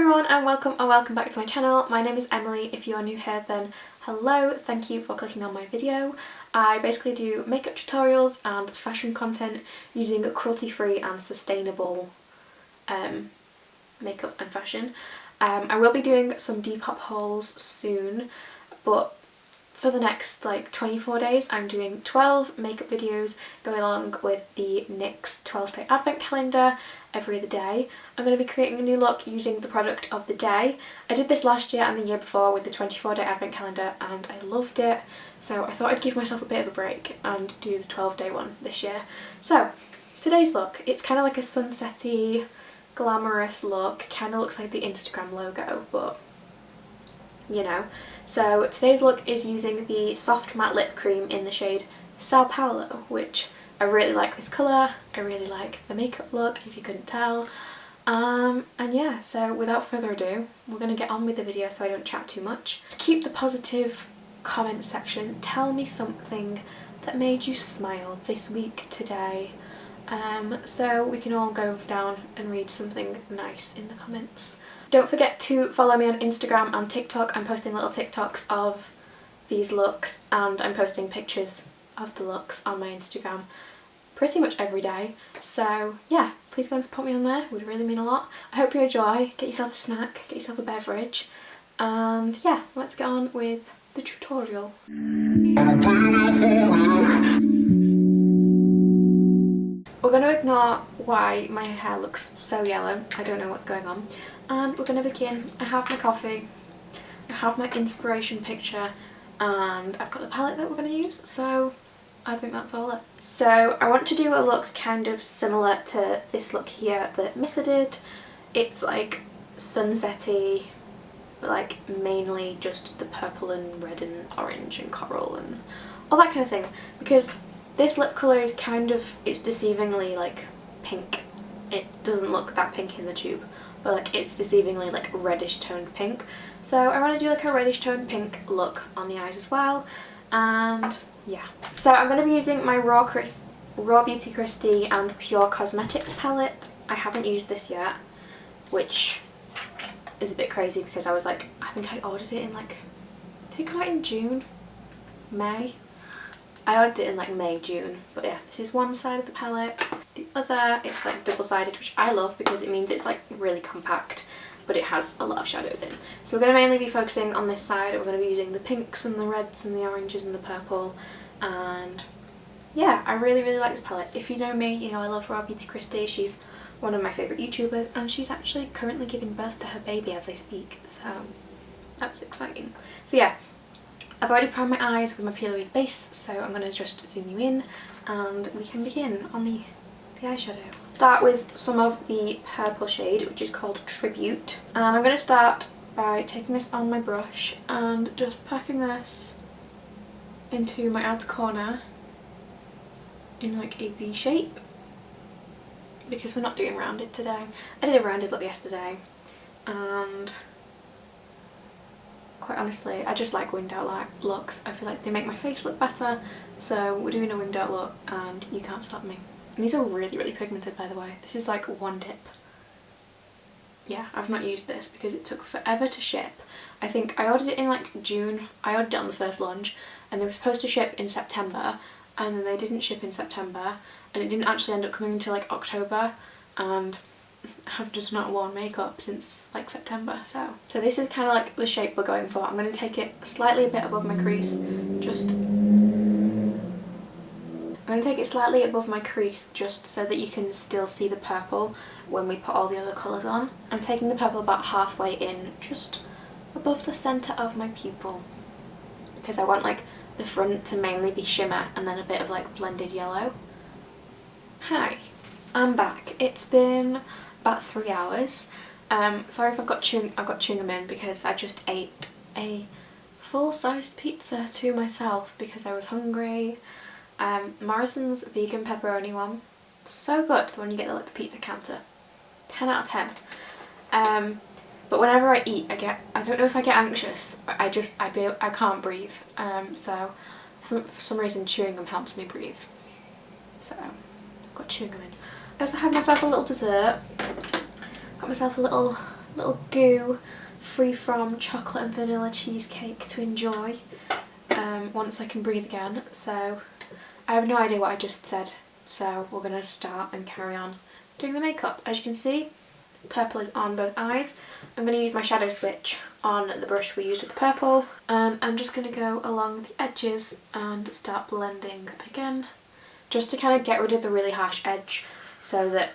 everyone and welcome back to my channel. My name is Emily. If you are new here then hello, thank you for clicking on my video. I basically do makeup tutorials and fashion content using cruelty-free and sustainable makeup and fashion. I will be doing some Depop hauls soon, but for the next like 24 days I'm doing 12 makeup videos going along with the NYX 12-day advent calendar every other day. I'm going to be creating a new look using the product of the day. I did this last year and the year before with the 24-day advent calendar and I loved it, so I thought I'd give myself a bit of a break and do the 12-day one this year. So today's look, it's kind of like a sunsetty, glamorous look, kind of looks like the Instagram logo, but you know. So today's look is using the soft matte lip cream in the shade Paulo, which I really like this colour. I really like the makeup look, if you couldn't tell. And yeah, so without further ado, we're going to get on with the video so I don't chat too much. To keep the positive comment section, tell me something that made you smile this week, today. So we can all go down and read something nice in the comments. Don't forget to follow me on Instagram and TikTok. I'm posting little TikToks of these looks and I'm posting pictures of the looks on my Instagram pretty much every day. So yeah, please go and support me on there, it would really mean a lot. I hope you enjoy, get yourself a snack, get yourself a beverage, and yeah, let's get on with the tutorial. We're going to ignore why my hair looks so yellow, I don't know what's going on. And we're going to begin. I have my coffee, I have my inspiration picture, and I've got the palette that we're going to use, so I think that's all it. So I want to do a look kind of similar to this look here that Missa did. It's like sunsetty, but like mainly just the purple and red and orange and coral and all that kind of thing, because this lip colour is kind of, it's deceivingly like pink. It doesn't look that pink in the tube, but like it's deceivingly like reddish toned pink. So I want to do like a reddish toned pink look on the eyes as well, and yeah. So I'm going to be using my Raw Beauty Kristi and Pure Cosmetics palette. I haven't used this yet, which is a bit crazy because I was like, I think I ordered it in like, did it come out in June? May? I ordered it in like May, June, but yeah, this is one side of the palette. The other, it's like double-sided, which I love because it means it's like really compact, but it has a lot of shadows in. So we're going to mainly be focusing on this side. We're going to be using the pinks and the reds and the oranges and the purple, and yeah, I really like this palette. If you know me, you know I love Raw Beauty Kristi. She's one of my favourite YouTubers and she's actually currently giving birth to her baby as I speak, so that's exciting. So yeah, I've already primed my eyes with my PLouise base, so I'm going to just zoom you in and we can begin on the eyeshadow. Start with some of the purple shade, which is called Tribute, and I'm going to start by taking this on my brush and just packing this into my outer corner in like a V shape, because we're not doing rounded today. I did a rounded look yesterday and quite honestly I just like winged out looks. I feel like they make my face look better, so we're doing a winged out look and you can't stop me. And these are really pigmented, by the way. This is like one dip. Yeah, I've not used this because it took forever to ship. I think I ordered it in like June. I ordered it on the first launch and they were supposed to ship in September, and then they didn't ship in September and it didn't actually end up coming until like October, and I've just not worn makeup since like September. So this is kind of like the shape we're going for. I'm going to take it slightly a bit above my crease, I'm going to take it slightly above my crease just so that you can still see the purple when we put all the other colours on. I'm taking the purple about halfway in, just above the centre of my pupil, because I want like the front to mainly be shimmer and then a bit of like blended yellow. Hi, I'm back. It's been about 3 hours. Sorry if I've got chewing gum in because I just ate a full-sized pizza to myself because I was hungry. Morrison's vegan pepperoni one, so good, the one you get at like the pizza counter, 10 out of 10. But whenever I eat I don't know if I get anxious, I can't breathe, so for some reason chewing gum helps me breathe, so I've got chewing gum in. I also had myself a little dessert, got myself a little little goo free from chocolate and vanilla cheesecake to enjoy once I can breathe again. So I have no idea what I just said, so we're going to start and carry on doing the makeup. As you can see, purple is on both eyes. I'm going to use my shadow switch on the brush we used with the purple, and I'm just going to go along the edges and start blending again, just to kind of get rid of the really harsh edge so that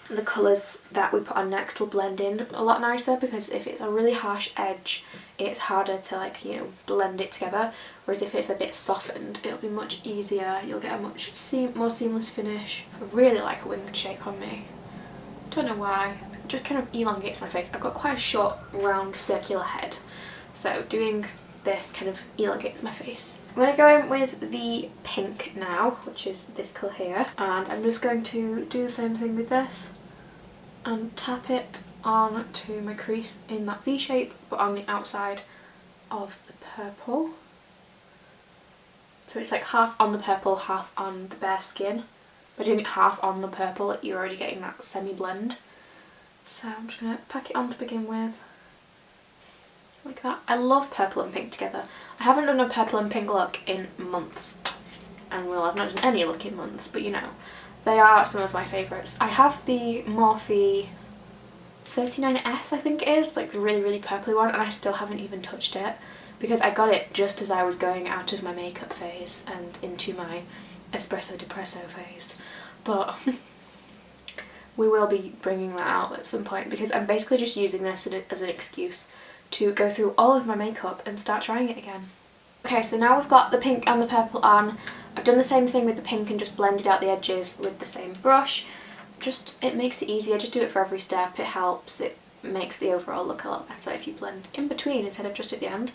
the colours that we put on next will blend in a lot nicer, because if it's a really harsh edge it's harder to, like, you know, blend it together, whereas if it's a bit softened it'll be much easier. You'll get a much more seamless finish. I really like a winged shape on me. Don't know why, it just kind of elongates my face. I've got quite a short round circular head, so doing this kind of elongates my face. I'm going to go in with the pink now, which is this colour here, and I'm just going to do the same thing with this and tap it onto my crease in that V shape, but on the outside of the purple. So it's like half on the purple, half on the bare skin. By doing it half on the purple, you're already getting that semi-blend. So I'm just going to pack it on to begin with. Like that. I love purple and pink together. I haven't done a purple and pink look in months. And well, I've not done any look in months, but you know, they are some of my favourites. I have the Morphe 39S, I think it is, like the really, really purpley one, and I still haven't even touched it because I got it just as I was going out of my makeup phase and into my espresso depresso phase. But we will be bringing that out at some point, because I'm basically just using this as an excuse to go through all of my makeup and start trying it again. Okay, so now we've got the pink and the purple on. I've done the same thing with the pink and just blended out the edges with the same brush. Just, it makes it easier, just do it for every step, it helps, it makes the overall look a lot better if you blend in between instead of just at the end.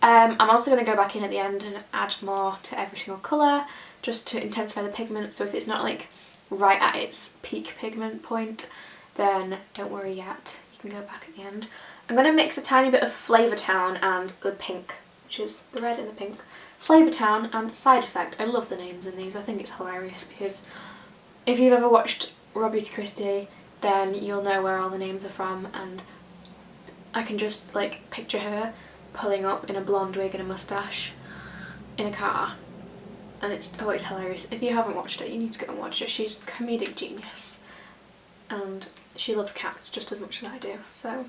I'm also going to go back in at the end and add more to every single colour, just to intensify the pigment, so if it's not like right at its peak pigment point, then don't worry yet, you can go back at the end. I'm going to mix a tiny bit of Flavor Town and the pink, which is the red and the pink. Flavor Town and Side Effect. I love the names in these. I think it's hilarious because if you've ever watched Raw Beauty Kristi, then you'll know where all the names are from, and I can just like picture her pulling up in a blonde wig and a moustache in a car, and it's always hilarious. If you haven't watched it, you need to go and watch it. She's a comedic genius and she loves cats just as much as I do. So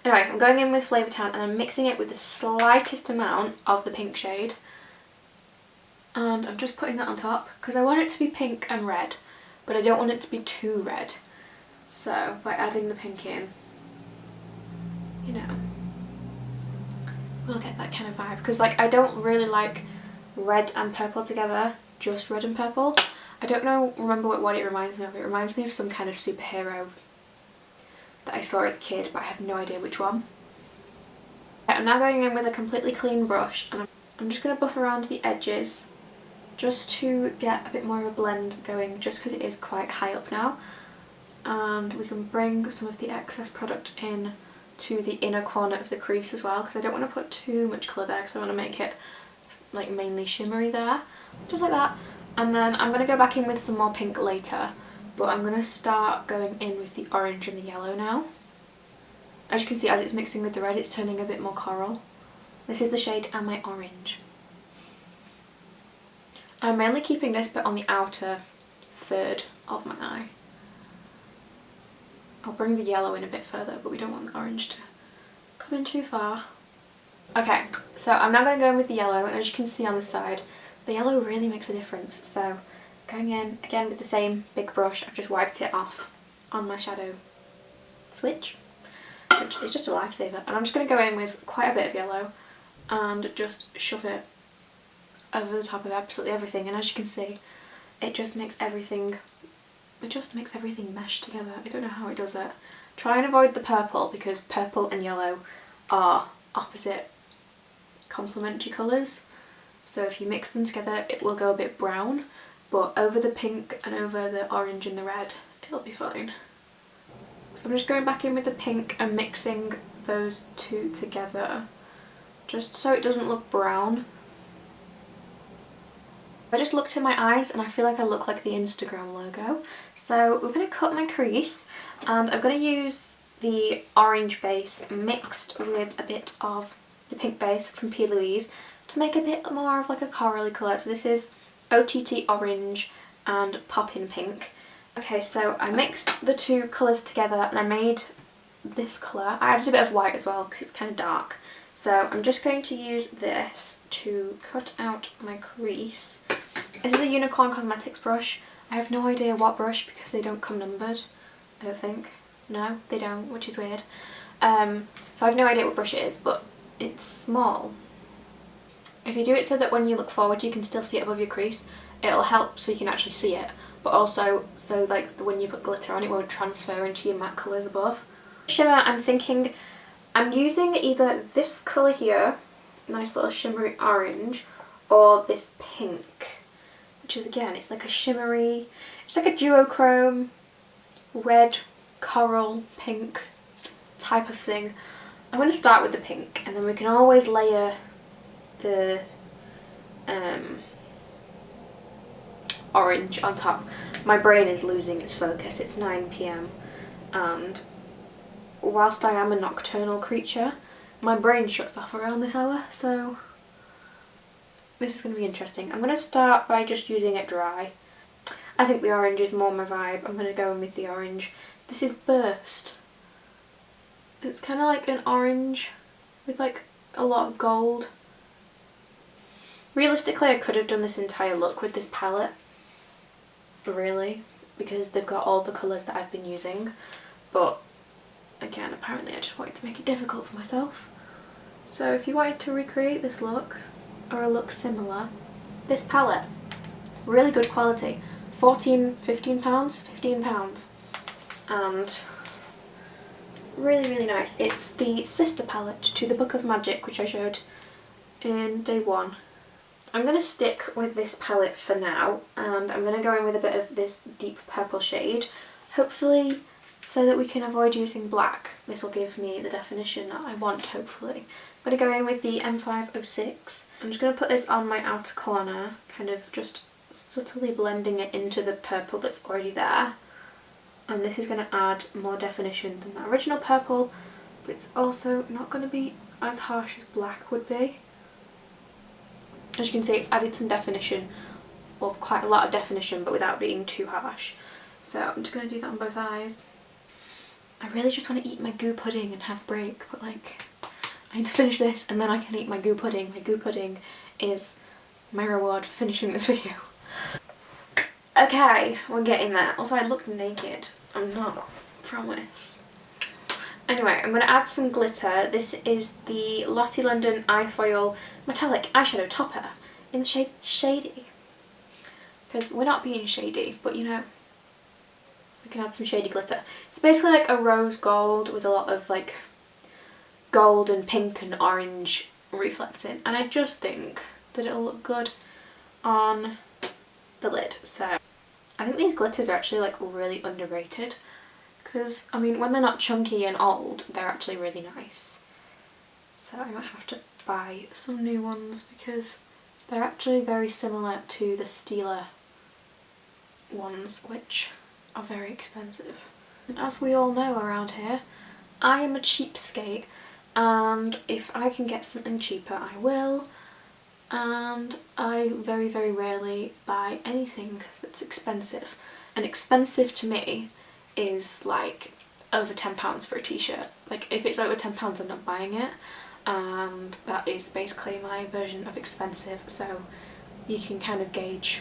anyway, I'm going in with Flavor Town and I'm mixing it with the slightest amount of the pink shade, and I'm just putting that on top because I want it to be pink and red, but I don't want it to be too red. So by adding the pink in, you know, we'll get that kind of vibe, because like I don't really like red and purple together, just red and purple. I don't know, remember what it reminds me of. It reminds me of some kind of superhero that I saw as a kid, but I have no idea which one. I'm now going in with a completely clean brush, and I'm just going to buff around the edges just to get a bit more of a blend going, just because it is quite high up now. And we can bring some of the excess product in to the inner corner of the crease as well, because I don't want to put too much colour there because I want to make it like mainly shimmery there, just like that. And then I'm going to go back in with some more pink later, but I'm going to start going in with the orange and the yellow now. As you can see, as it's mixing with the red, it's turning a bit more coral. This is the shade And My Orange. I'm mainly keeping this bit on the outer third of my eye. I'll bring the yellow in a bit further, but we don't want the orange to come in too far. Okay, so I'm now going to go in with the yellow, and as you can see on the side, the yellow really makes a difference. So going in again with the same big brush, I've just wiped it off on my shadow switch, which is just a lifesaver. And I'm just going to go in with quite a bit of yellow and just shove it over the top of absolutely everything. And as you can see, it just makes everything mesh together. I don't know how it does it. Try and avoid the purple, because purple and yellow are opposite complementary colours. So if you mix them together, it will go a bit brown, but over the pink and over the orange and the red, it'll be fine. So I'm just going back in with the pink and mixing those two together, just so it doesn't look brown. I just looked in my eyes and I feel like I look like the Instagram logo. So we're going to cut my crease, and I'm going to use the orange base mixed with a bit of the pink base from PLouise to make a bit more of like a corally colour. So this is OTT orange and Poppin pink. Okay, so I mixed the two colours together and I made this colour. I added a bit of white as well because it's kind of dark. So I'm just going to use this to cut out my crease. This is a Unicorn Cosmetics brush. I have no idea what brush because they don't come numbered, I don't think. No, they don't, which is weird. So I have no idea what brush it is, but it's small. If you do it so that when you look forward you can still see it above your crease, it'll help so you can actually see it, but also so like when you put glitter on it won't transfer into your matte colours above. Shimmer, I'm thinking I'm using either this colour here, nice little shimmery orange, or this pink, which is again, it's like a shimmery, it's like a duochrome, red, coral, pink type of thing. I'm going to start with the pink and then we can always layer the orange on top. My brain is losing its focus. It's 9 PM and whilst I am a nocturnal creature, my brain shuts off around this hour, so this is going to be interesting. I'm going to start by just using it dry. I think the orange is more my vibe. I'm going to go in with the orange. This is Burst. It's kind of like an orange with like a lot of gold. Realistically, I could have done this entire look with this palette, really, because they've got all the colours that I've been using, but again, apparently I just wanted to make it difficult for myself. So if you wanted to recreate this look, or a look similar, this palette, really good quality, £15, and really nice. It's the sister palette to the Book of Magic, which I showed in day 1. I'm going to stick with this palette for now, and I'm going to go in with a bit of this deep purple shade, hopefully so that we can avoid using black. This will give me the definition that I want, hopefully. I'm going to go in with the M506. I'm just going to put this on my outer corner, kind of just subtly blending it into the purple that's already there. And this is going to add more definition than the original purple, but it's also not going to be as harsh as black would be. As you can see, it's added some definition, or quite a lot of definition, but without being too harsh. So I'm just going to do that on both eyes. I really just want to eat my goo pudding and have a break, but like, I need to finish this and then I can eat my goo pudding. My goo pudding is my reward for finishing this video. Okay, we're getting there. Also, I look naked. I'm not, promise. Anyway, I'm going to add some glitter. This is the Lottie London Eye Foil Metallic Eyeshadow Topper in the shade Shady. Because we're not being shady, but you know, we can add some shady glitter. It's basically like a rose gold with a lot of like gold and pink and orange reflecting. And I just think that it'll look good on the lid. So I think these glitters are actually like really underrated. Because, I mean, when they're not chunky and old, they're actually really nice. So I might have to buy some new ones because they're actually very similar to the Stila ones, which are very expensive. And as we all know around here, I am a cheapskate, and if I can get something cheaper, I will. And I very rarely buy anything that's expensive. And expensive to me is like over £10 for a t-shirt. Like if it's over £10 I'm not buying it, and that is basically my version of expensive, so you can kind of gauge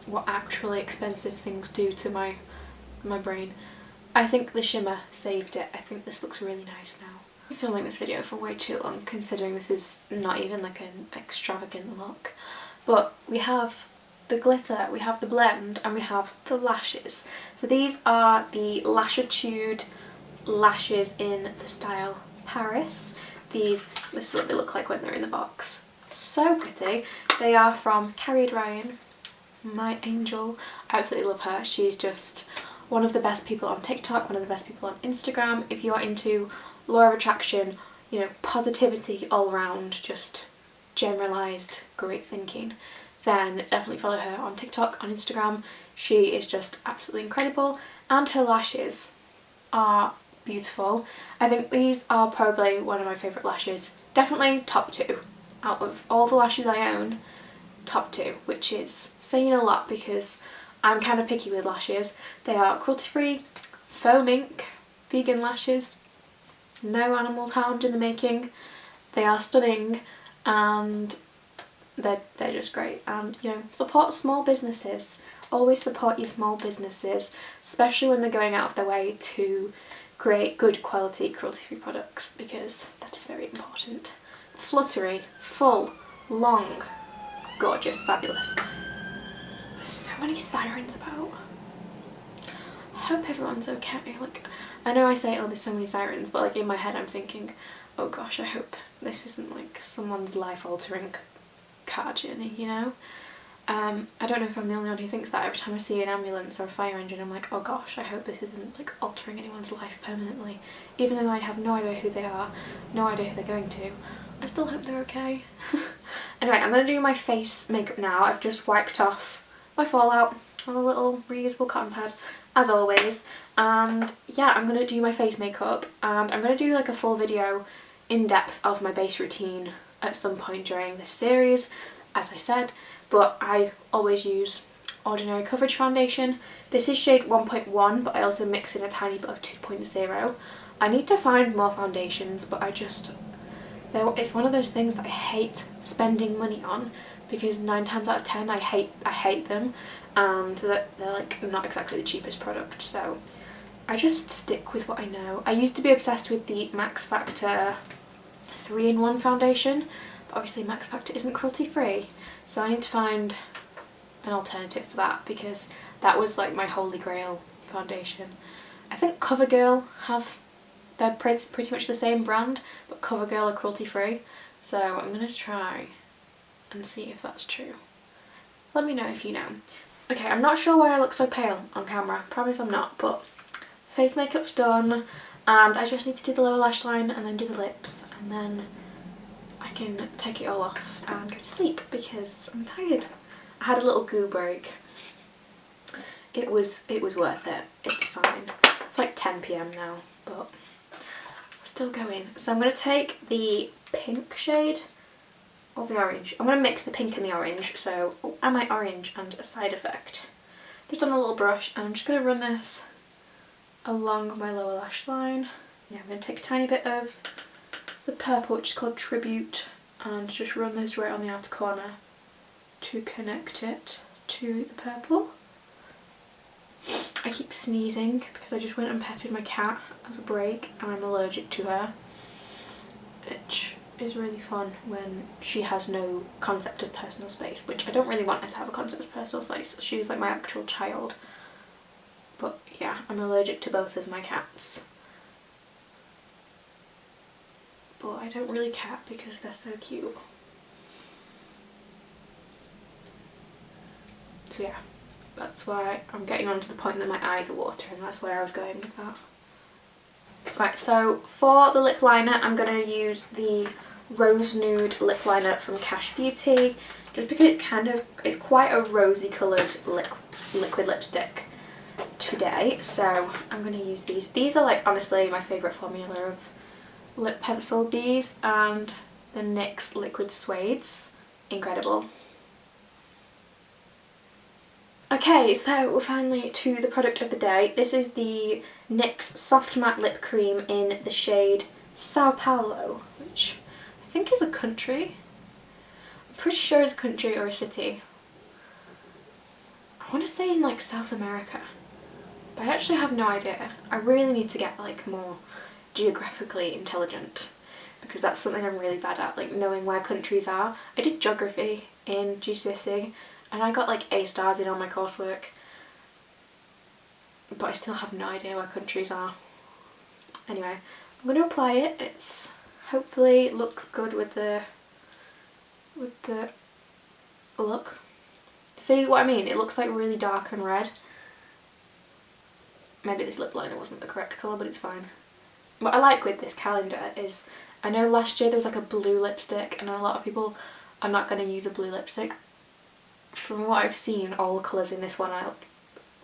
what actually expensive things do to my brain. I think the shimmer saved it. I think this looks really nice now. I'm filming this video for way too long considering this is not even like an extravagant look, but we have the glitter, we have the blend, and we have the lashes. So these are the Lashitude lashes in the style Paris. This is what they look like when they're in the box. So pretty. They are from Carried Ryan, my angel. I absolutely love her. She's just one of the best people on TikTok, one of the best people on Instagram. If you're into law of attraction, you know, positivity all around, just generalised great thinking, then definitely follow her on TikTok, on Instagram. She is just absolutely incredible, and her lashes are beautiful. I think these are probably one of my favourite lashes. Definitely top 2. Out of all the lashes I own, top 2, which is saying a lot because I'm kind of picky with lashes. They are cruelty-free, faux mink, vegan lashes, no animals harmed in the making. They are stunning and they're just great. And you know, support small businesses. Always support your small businesses, especially when they're going out of their way to create good quality cruelty-free products, because that is very important. Fluttery, full, long, gorgeous, fabulous. There's so many sirens about. I hope everyone's okay. Like, I know I say, oh, there's so many sirens, but like in my head I'm thinking, oh gosh, I hope this isn't like someone's life-altering car journey, you know? I don't know if I'm the only one who thinks that. Every time I see an ambulance or a fire engine I'm like, oh gosh, I hope this isn't like altering anyone's life permanently. Even though I have no idea who they are, no idea who they're going to, I still hope they're okay. Anyway, I'm going to do my face makeup now. I've just wiped off my fallout on a little reusable cotton pad, as always. And yeah, I'm going to do my face makeup, and I'm going to do like a full video in depth of my base routine at some point during this series, as I said. But I always use Ordinary Coverage Foundation. This is shade 1.1, but I also mix in a tiny bit of 2.0. I need to find more foundations, but it's one of those things that I hate spending money on, because 9 times out of 10 I hate them, and they're like not exactly the cheapest product, so I just stick with what I know. I used to be obsessed with the Max Factor 3-in-1 foundation, but obviously Max Factor isn't cruelty free, so I need to find an alternative for that, because that was like my holy grail foundation. I think CoverGirl they're pretty much the same brand, but CoverGirl are cruelty free, so I'm going to try and see if that's true. Let me know if you know. Okay, I'm not sure why I look so pale on camera, promise I'm not, but face makeup's done, and I just need to do the lower lash line and then do the lips, and then I can take it all off and go to sleep because I'm tired. I had a little goo break. It was worth it. It's fine. It's like 10 PM now, but we're still going. So I'm going to take the pink shade or the orange. I'm going to mix the pink and the orange, so am I orange and a side effect. Just on a little brush, and I'm just going to run this along my lower lash line. Yeah, I'm going to take a tiny bit of the purple, which is called Tribute, and just run this right on the outer corner to connect it to the purple. I keep sneezing because I just went and petted my cat as a break, and I'm allergic to her, which is really fun when she has no concept of personal space, which I don't really want her to have a concept of personal space. She's like my actual child. But yeah, I'm allergic to both of my cats. But I don't really care because they're so cute. So yeah, that's why I'm getting on to the point that my eyes are watering. That's where I was going with that. Right, so for the lip liner, I'm going to use the Rose Nude lip liner from Kash Beauty, just because it's quite a rosy coloured liquid lipstick today. So I'm going to use these. These are like honestly my favourite formula of lip pencil. These and the NYX Liquid Suedes, incredible. Okay, so we're finally to the product of the day. This is the NYX Soft Matte Lip Cream in the shade Sao Paulo, which I think is a country. I'm pretty sure it's a country or a city. I want to say in like South America, but I actually have no idea. I really need to get like more geographically intelligent, because that's something I'm really bad at, like knowing where countries are. I did geography in GCSE and I got like A stars in all my coursework, but I still have no idea where countries are. Anyway, I'm going to apply it. It's hopefully looks good with the look. See what I mean? It looks like really dark and red. Maybe this lip liner wasn't the correct colour, but it's fine. What I like with this calendar is, I know last year there was like a blue lipstick, and a lot of people are not going to use a blue lipstick. From what I've seen, all the colours in this one are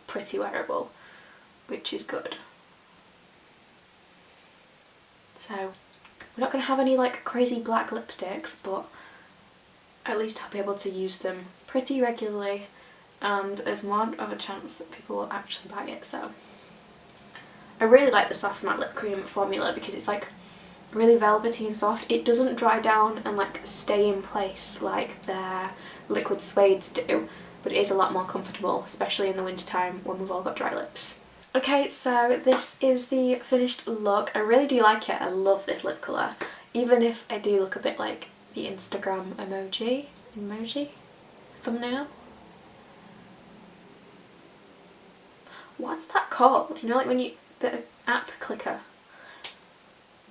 pretty wearable, which is good. So we're not going to have any like crazy black lipsticks, but at least I'll be able to use them pretty regularly, and there's more of a chance that people will actually buy it. So I really like the soft matte lip cream formula because it's like really velvety and soft. It doesn't dry down and like stay in place like their liquid suedes do, but it is a lot more comfortable, especially in the winter time when we've all got dry lips. Okay, so this is the finished look. I really do like it. I love this lip colour, even if I do look a bit like the Instagram emoji thumbnail. What's that called? You know, like when you, the app clicker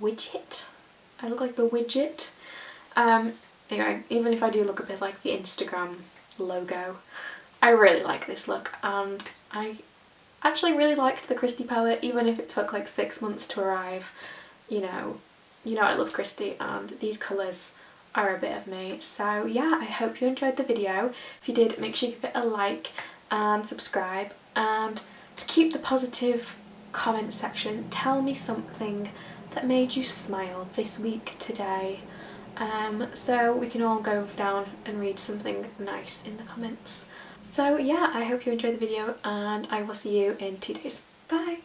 widget. I look like the widget. Anyway, even if I do look a bit like the Instagram logo, I really like this look, and I actually really liked the Kristi palette, even if it took like 6 months to arrive. You know I love Kristi, and these colours are a bit of me. So yeah, I hope you enjoyed the video. If you did, make sure you give it a like and subscribe, and to keep the positive comment section, tell me something that made you smile this week, today, so we can all go down and read something nice in the comments. So yeah, I hope you enjoyed the video, and I will see you in 2 days. Bye!